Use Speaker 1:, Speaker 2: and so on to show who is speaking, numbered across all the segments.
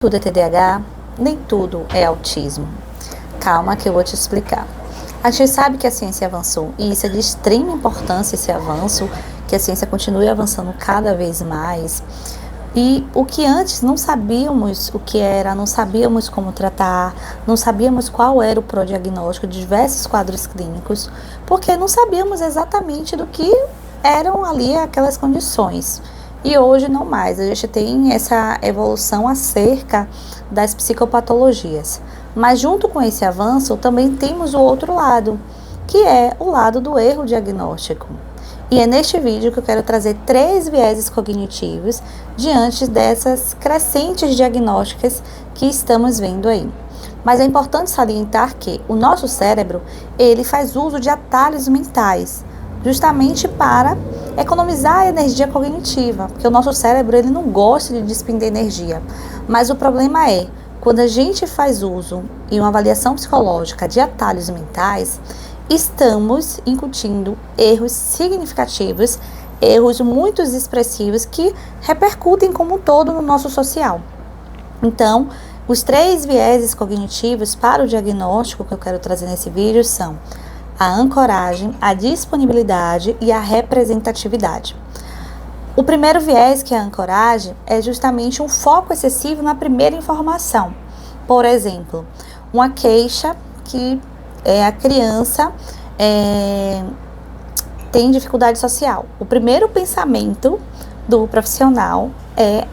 Speaker 1: Tudo é TDAH, nem tudo é autismo. Calma que eu vou te explicar. A gente sabe que a ciência avançou e isso é de extrema importância, esse avanço, que a ciência continue avançando cada vez mais. E o que antes não sabíamos o que era, não sabíamos como tratar, não sabíamos qual era o prodiagnóstico de diversos quadros clínicos, porque não sabíamos exatamente do que eram ali aquelas condições. E hoje não mais, a gente tem essa evolução acerca das psicopatologias. Mas junto com esse avanço também temos o outro lado, que é o lado do erro diagnóstico. E é neste vídeo que eu quero trazer 3 vieses cognitivos diante dessas crescentes diagnósticas que estamos vendo aí. Mas é importante salientar que o nosso cérebro, ele faz uso de atalhos mentais, justamente para economizar a energia cognitiva, porque o nosso cérebro ele não gosta de despender energia. Mas o problema é, quando a gente faz uso em uma avaliação psicológica de atalhos mentais, estamos incutindo erros significativos, erros muito expressivos que repercutem como um todo no nosso social. Então, os 3 vieses cognitivos para o diagnóstico que eu quero trazer nesse vídeo são a ancoragem, a disponibilidade e a representatividade. O primeiro viés, que é a ancoragem, é justamente um foco excessivo na primeira informação. Por exemplo, uma queixa que a criança tem dificuldade social. O primeiro pensamento do profissional é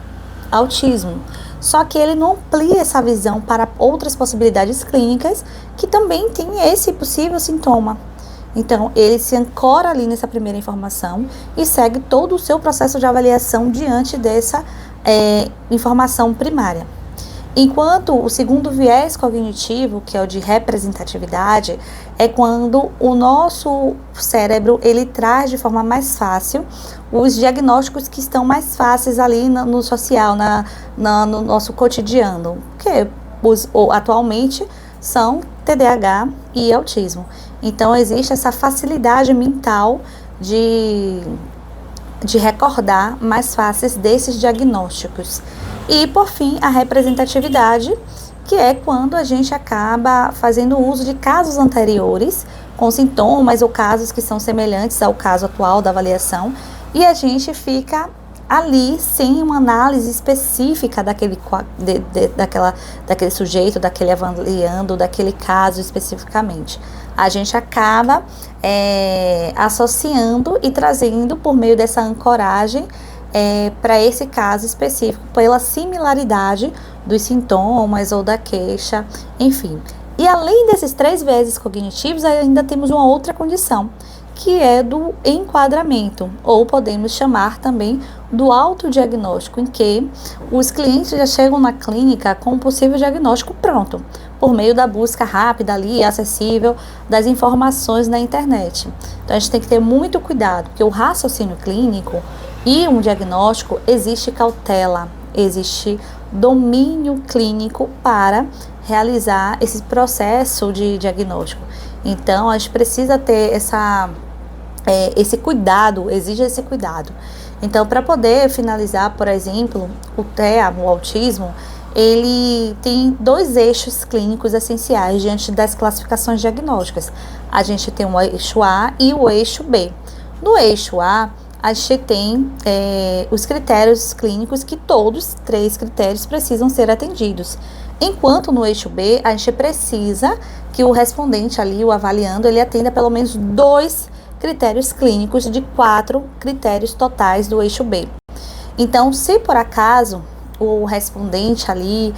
Speaker 1: autismo. Só que ele não amplia essa visão para outras possibilidades clínicas que também têm esse possível sintoma. Então, ele se ancora ali nessa primeira informação e segue todo o seu processo de avaliação diante dessa informação primária. Enquanto o segundo viés cognitivo, que é o de representatividade, é quando o nosso cérebro ele traz de forma mais fácil os diagnósticos que estão mais fáceis ali no social, no nosso cotidiano, que atualmente são TDAH e autismo. Então, existe essa facilidade mental de recordar mais fáceis desses diagnósticos. E, por fim, a representatividade, que é quando a gente acaba fazendo uso de casos anteriores, com sintomas ou casos que são semelhantes ao caso atual da avaliação, e a gente fica ali sem uma análise específica daquele sujeito, daquele avaliando, daquele caso especificamente. A gente acaba associando e trazendo por meio dessa ancoragem para esse caso específico, pela similaridade dos sintomas ou da queixa, enfim. E além desses 3 vieses cognitivos, ainda temos uma outra condição, que é do enquadramento, ou podemos chamar também do autodiagnóstico, em que os clientes já chegam na clínica com um possível diagnóstico pronto, por meio da busca rápida ali, acessível, das informações na internet. Então a gente tem que ter muito cuidado, porque o raciocínio clínico e um diagnóstico existe cautela, existe domínio clínico para realizar esse processo de diagnóstico. Então a gente precisa ter esse cuidado, exige esse cuidado. Então, para poder finalizar, por exemplo, o TEA, o autismo, ele tem 2 eixos clínicos essenciais diante das classificações diagnósticas. A gente tem o eixo A e o eixo B. No eixo A, a gente tem os critérios clínicos, que todos 3 critérios precisam ser atendidos. Enquanto no eixo B, a gente precisa que o respondente ali, o avaliando, ele atenda pelo menos 2 critérios clínicos de 4 critérios totais do eixo B. Então, se por acaso o respondente ali,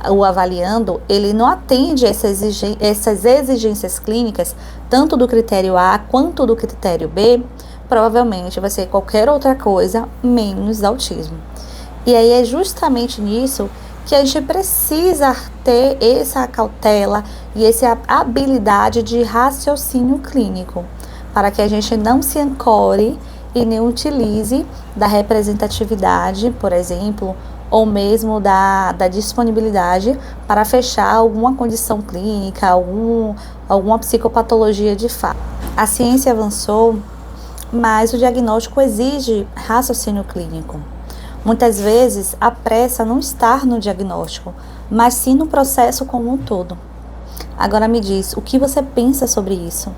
Speaker 1: o avaliando, ele não atende essas exigências clínicas, tanto do critério A quanto do critério B, provavelmente vai ser qualquer outra coisa menos autismo. E aí é justamente nisso que a gente precisa ter essa cautela e essa habilidade de raciocínio clínico, para que a gente não se ancore e nem utilize da representatividade, por exemplo, ou mesmo da disponibilidade para fechar alguma condição clínica, alguma psicopatologia de fato. A ciência avançou, mas o diagnóstico exige raciocínio clínico. Muitas vezes, a pressa não está no diagnóstico, mas sim no processo como um todo. Agora me diz, o que você pensa sobre isso?